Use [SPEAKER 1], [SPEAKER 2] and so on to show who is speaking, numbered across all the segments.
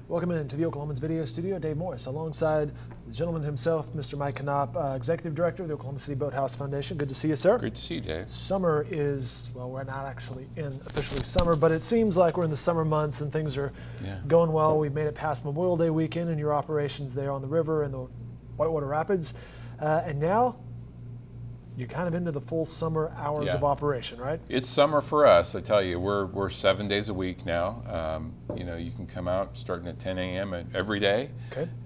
[SPEAKER 1] Welcome into the Oklahomans Video Studio. Dave Morris alongside the gentleman himself, Mr. Mike Knopp, Executive Director of the Oklahoma City Boathouse Foundation. Good to see you, sir.
[SPEAKER 2] Great to see you, Dave.
[SPEAKER 1] Summer is, well, we're not actually in officially summer, but it seems like we're in the summer months and things are going well. We've made it past Memorial Day weekend and your operations there on the river and the Whitewater Rapids. And now you're kind of into the full summer hours of operation, right?
[SPEAKER 2] It's summer for us. I tell you, we're 7 days a week now. You know, you can come out starting at 10 a.m. every day,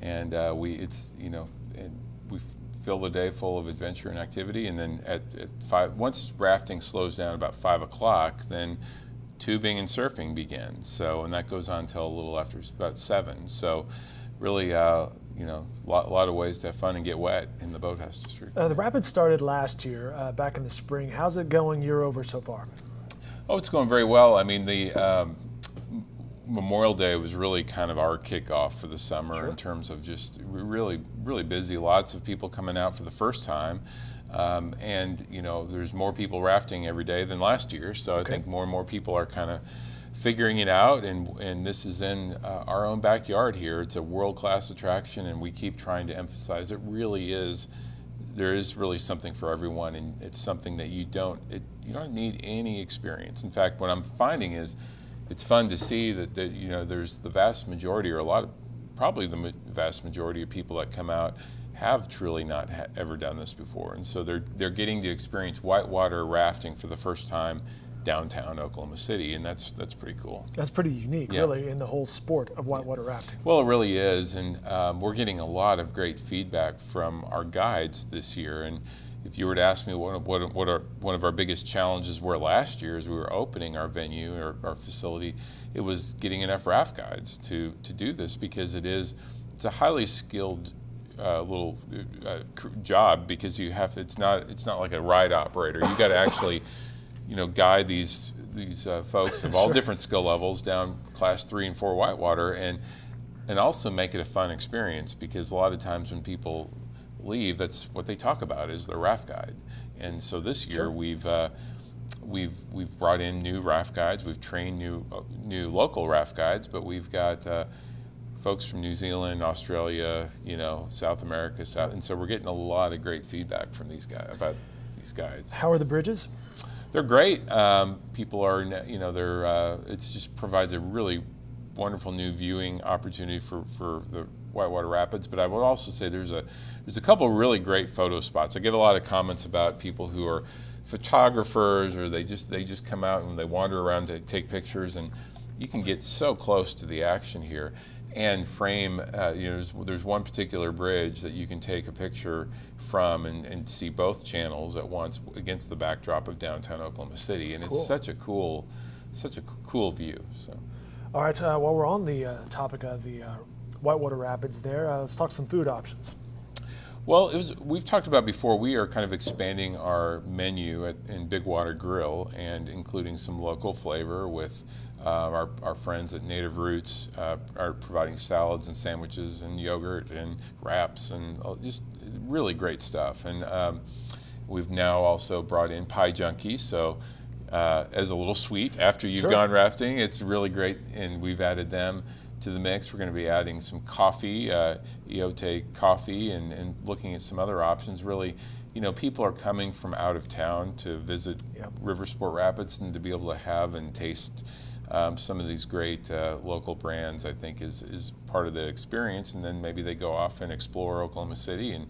[SPEAKER 2] and we fill the day full of adventure and activity. And then at 5, once rafting slows down about 5 o'clock, then tubing and surfing begin. So, and that goes on until a little after about 7. So, really, you know, a lot of ways to have fun and get wet in the Boathouse District.
[SPEAKER 1] The Rapids started last year, back in the spring. How's it going year over so far?
[SPEAKER 2] Oh, it's going very well. I mean, the Memorial Day was really kind of our kickoff for the summer in terms of just really busy. Lots of people coming out for the first time. And, you know, there's more people rafting every day than last year. So I think more and more people are kind of figuring it out, and this is in our own backyard here. It's a world-class attraction, and we keep trying to emphasize it really is. There is really something for everyone, and it's something that you don't need any experience. In fact, what I'm finding is it's fun to see that you know, there's the vast majority, or probably the vast majority of people that come out have truly not ever done this before, and so they're getting to experience whitewater rafting for the first time downtown Oklahoma City, and that's pretty cool. That's
[SPEAKER 1] pretty unique, really, in the whole sport of whitewater rafting.
[SPEAKER 2] Well, it really is, and we're getting a lot of great feedback from our guides this year. And if you were to ask me what one of our biggest challenges were last year as we were opening our venue or our facility, it was getting enough raft guides to do this, because it's a highly skilled little job, because it's not like a ride operator. You got to actually guide these folks of all different skill levels down class 3 and 4 whitewater, and also make it a fun experience, because a lot of times when people leave, that's what they talk about is their raft guide. And so this year we've brought in new raft guides. We've trained new local raft guides, but we've got folks from New Zealand, Australia, South America, and so we're getting a lot of great feedback from these guys about these guides.
[SPEAKER 1] How are the bridges?
[SPEAKER 2] They're great. People are, it just provides a really wonderful new viewing opportunity for the Whitewater Rapids. But I would also say there's a couple of really great photo spots. I get a lot of comments about people who are photographers, or they just come out and they wander around to take pictures, and you can get so close to the action here and frame. There's one particular bridge that you can take a picture from and see both channels at once against the backdrop of downtown Oklahoma City, and it's such a cool view. So,
[SPEAKER 1] all right, while we're on the topic of the Whitewater Rapids, let's talk some food options.
[SPEAKER 2] Well, we've talked about before, we are kind of expanding our menu in Big Water Grill, and including some local flavor with our friends at Native Roots are providing salads and sandwiches and yogurt and wraps and just really great stuff. And we've now also brought in Pie Junkie, so as a little sweet after you've gone rafting, it's really great, and we've added them to the mix. We're going to be adding some coffee, Eote coffee, and looking at some other options. Really, people are coming from out of town to visit Riversport Rapids, and to be able to have and taste some of these great local brands, I think is part of the experience. And then maybe they go off and explore Oklahoma City, and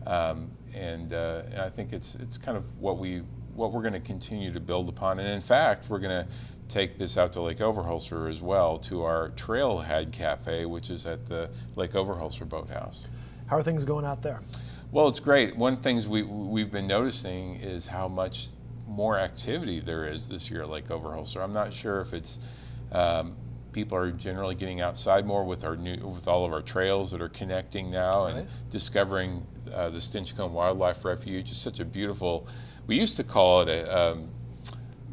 [SPEAKER 2] I think it's kind of what we're going to continue to build upon. And in fact, we're going to take this out to Lake Overholser as well, to our Trailhead Cafe, which is at the Lake Overholser Boathouse.
[SPEAKER 1] How are things going out there?
[SPEAKER 2] Well, it's great. One of the things we've been noticing is how much more activity there is this year at Lake Overholser. I'm not sure if it's people are generally getting outside more with all of our trails that are connecting now, and discovering the Stinchcombe Wildlife Refuge. Is such a beautiful. We used to call it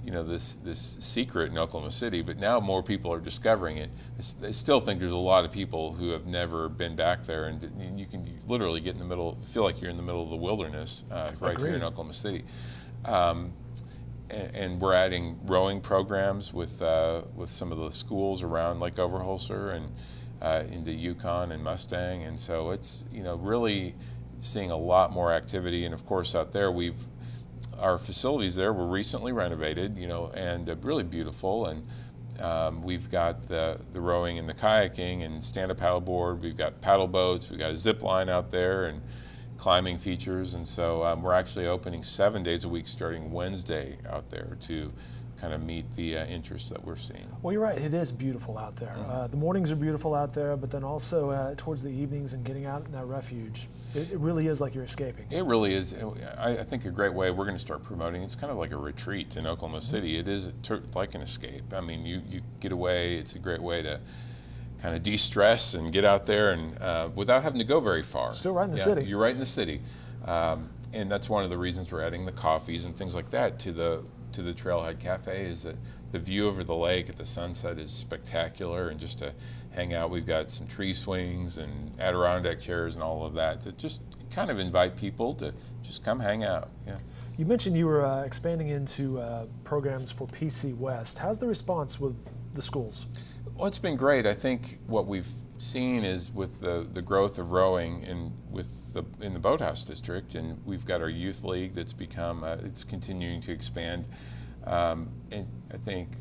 [SPEAKER 2] this secret in Oklahoma City, but now more people are discovering it. I still think there's a lot of people who have never been back there, and you can literally get in the middle, feel like you're in the middle of the wilderness right here in Oklahoma City. And we're adding rowing programs with some of the schools around Lake Overholser, and into Yukon and Mustang, and so it's really seeing a lot more activity. And of course out there our facilities there were recently renovated, and really beautiful, and we've got the rowing and the kayaking and stand-up paddleboard. We've got paddle boats. We've got a zip line out there and climbing features. And so we're actually opening 7 days a week starting Wednesday out there to kind of meet the interests that we're seeing.
[SPEAKER 1] Well, you're right. It is beautiful out there. The mornings are beautiful out there, but then also towards the evenings and getting out in that refuge, it really is like you're escaping.
[SPEAKER 2] It really is. I think a great way we're going to start promoting. It's kind of like a retreat in Oklahoma City. It is like an escape. I mean, you get away. It's a great way to kind of de-stress and get out there and without having to go very far.
[SPEAKER 1] Still right in the city.
[SPEAKER 2] You're right in the city, and that's one of the reasons we're adding the coffees and things like that to the Trailhead Cafe, is that the view over the lake at the sunset is spectacular, and just to hang out, we've got some tree swings and Adirondack chairs and all of that to just kind of invite people to just come hang out. Yeah.
[SPEAKER 1] You mentioned you were expanding into programs for PC West. How's the response with the schools?
[SPEAKER 2] Well, it's been great. I think what we've seen is with the growth of rowing in the Boathouse District, and we've got our youth league that's become it's continuing to expand, and I think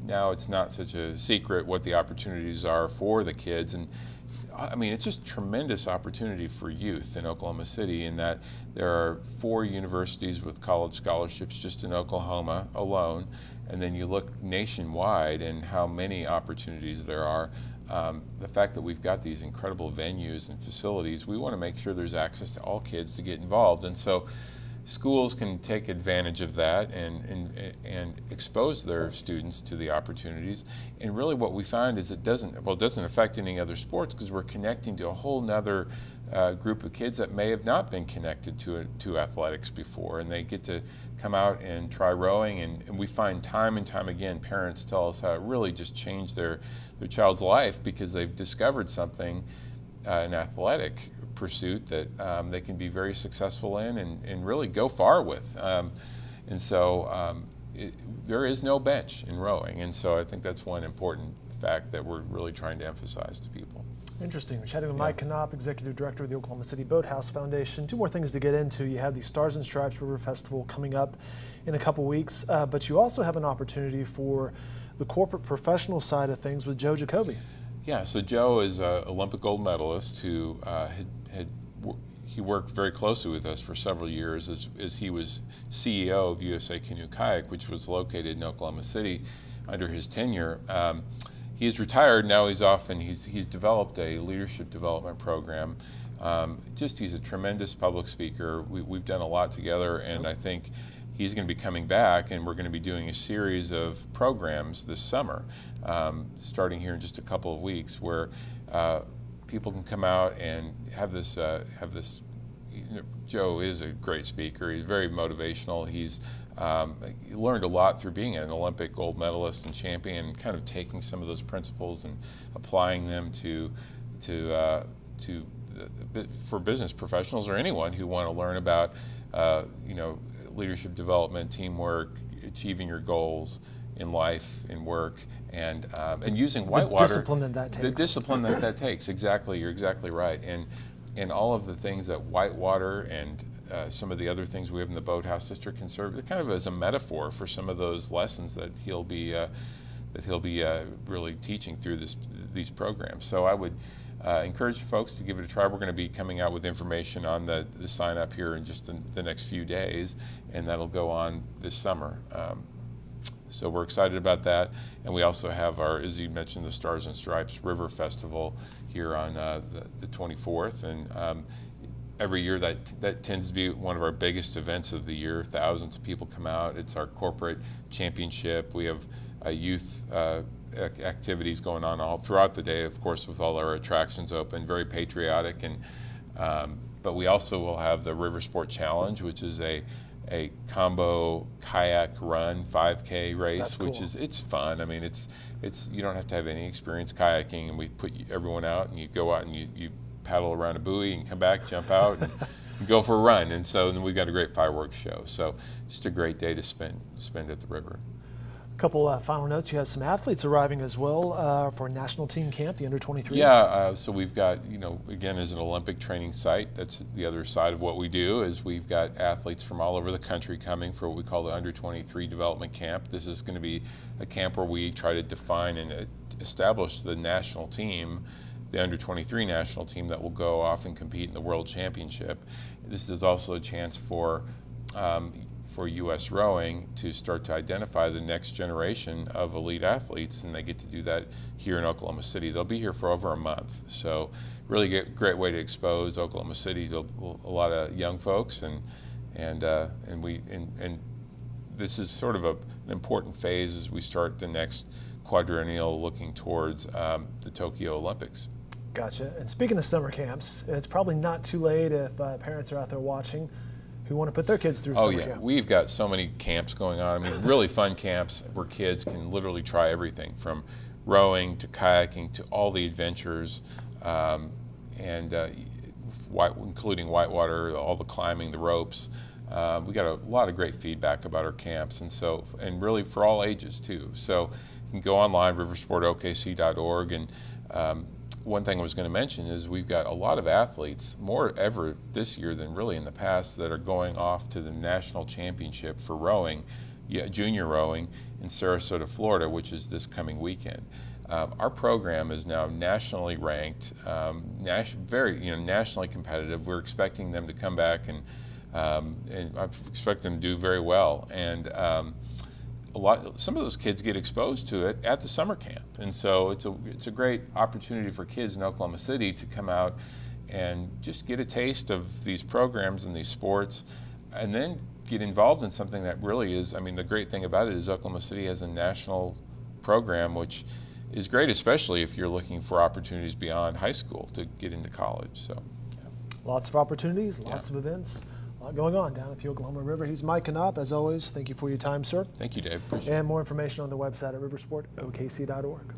[SPEAKER 2] now it's not such a secret what the opportunities are for the kids. And I mean, it's just tremendous opportunity for youth in Oklahoma City, in that there are 4 universities with college scholarships just in Oklahoma alone, and then you look nationwide and how many opportunities there are. The fact that we've got these incredible venues and facilities, we want to make sure there's access to all kids to get involved. And so schools can take advantage of that and expose their students to the opportunities. And really what we find is it doesn't affect any other sports, because we're connecting to a whole nother group of kids that may have not been connected to athletics before, and they get to come out and try rowing. And we find time and time again, parents tell us how it really just changed their child's life, because they've discovered something, an athletic pursuit that they can be very successful in and really go far with. And so there is no bench in rowing, and so I think that's one important fact that we're really trying to emphasize to people.
[SPEAKER 1] Interesting. We're chatting with Mike Knopp, Executive Director of the Oklahoma City Boathouse Foundation. 2 more things to get into. You have the Stars and Stripes River Festival coming up in a couple weeks, but you also have an opportunity for the corporate professional side of things with Joe Jacoby.
[SPEAKER 2] Yeah, so Joe is an Olympic gold medalist who he worked very closely with us for several years as he was CEO of USA Canoe Kayak, which was located in Oklahoma City under his tenure. He is retired now. He's off, and he's developed a leadership development program. He's a tremendous public speaker. We've done a lot together, and I think he's going to be coming back, and we're going to be doing a series of programs this summer, starting here in just a couple of weeks, where people can come out and have this. Joe is a great speaker. He's very motivational. He learned a lot through being an Olympic gold medalist and champion, and kind of taking some of those principles and applying them for business professionals or anyone who want to learn about leadership development, teamwork, achieving your goals in life, in work, and using whitewater.
[SPEAKER 1] The discipline that takes.
[SPEAKER 2] The discipline that takes, exactly. You're exactly right. And all of the things that whitewater and some of the other things we have in the Boathouse District can serve kind of as a metaphor for some of those lessons that he'll be really teaching through these programs. So I would encourage folks to give it a try. We're going to be coming out with information on the sign up here in just the next few days, and that'll go on this summer. So we're excited about that. And we also have our, as you mentioned, the Stars and Stripes River Festival here on the 24th. And every year that tends to be one of our biggest events of the year. Thousands of people come out. It's our corporate championship. We have youth activities going on all throughout the day, of course, with all our attractions open, very patriotic. And but we also will have the Riversport Challenge, which is a combo kayak run 5K race.
[SPEAKER 1] That's cool.
[SPEAKER 2] Which is, it's fun. I mean, it's you don't have to have any experience kayaking, and we put everyone out, and you go out and you paddle around a buoy and come back, jump out, and go for a run. And so then we've got a great fireworks show. So just a great day to spend at the river.
[SPEAKER 1] Couple final notes. You have some athletes arriving as well for national team camp, the under-23s.
[SPEAKER 2] Yeah, so we've got, again, as an Olympic training site, that's the other side of what we do, is we've got athletes from all over the country coming for what we call the under-23 development camp. This is going to be a camp where we try to define and establish the national team, the under-23 national team that will go off and compete in the World Championship. This is also a chance for U.S. rowing to start to identify the next generation of elite athletes, and they get to do that here in Oklahoma City. They'll be here for over a month, so really great way to expose Oklahoma City to a lot of young folks, and this is sort of an important phase as we start the next quadrennial looking towards the Tokyo Olympics.
[SPEAKER 1] Gotcha. And speaking of summer camps, it's probably not too late if parents are out there watching who want to put their kids through summer camp.
[SPEAKER 2] We've got so many camps going on. I mean, really fun camps where kids can literally try everything from rowing to kayaking to all the adventures, including whitewater, all the climbing, the ropes. We got a lot of great feedback about our camps, and really for all ages too. So you can go online, riversportokc.org, and one thing I was going to mention is we've got a lot of athletes, more ever this year than really in the past, that are going off to the national championship for rowing, junior rowing in Sarasota, Florida, which is this coming weekend. Our program is now nationally ranked, nationally competitive. We're expecting them to come back and I expect them to do very well. And some of those kids get exposed to it at the summer camp, and so it's a great opportunity for kids in Oklahoma City to come out and just get a taste of these programs and these sports, and then get involved in something that really is. I mean, the great thing about it is Oklahoma City has a national program, which is great, especially if you're looking for opportunities beyond high school to get into college. So, yeah.
[SPEAKER 1] Lots of opportunities, lots of events. Going on down at the Oklahoma River. He's Mike Knopp, as always. Thank you for your time, sir.
[SPEAKER 2] Thank you, Dave. Appreciate it.
[SPEAKER 1] And more information on the website at riversportokc.org.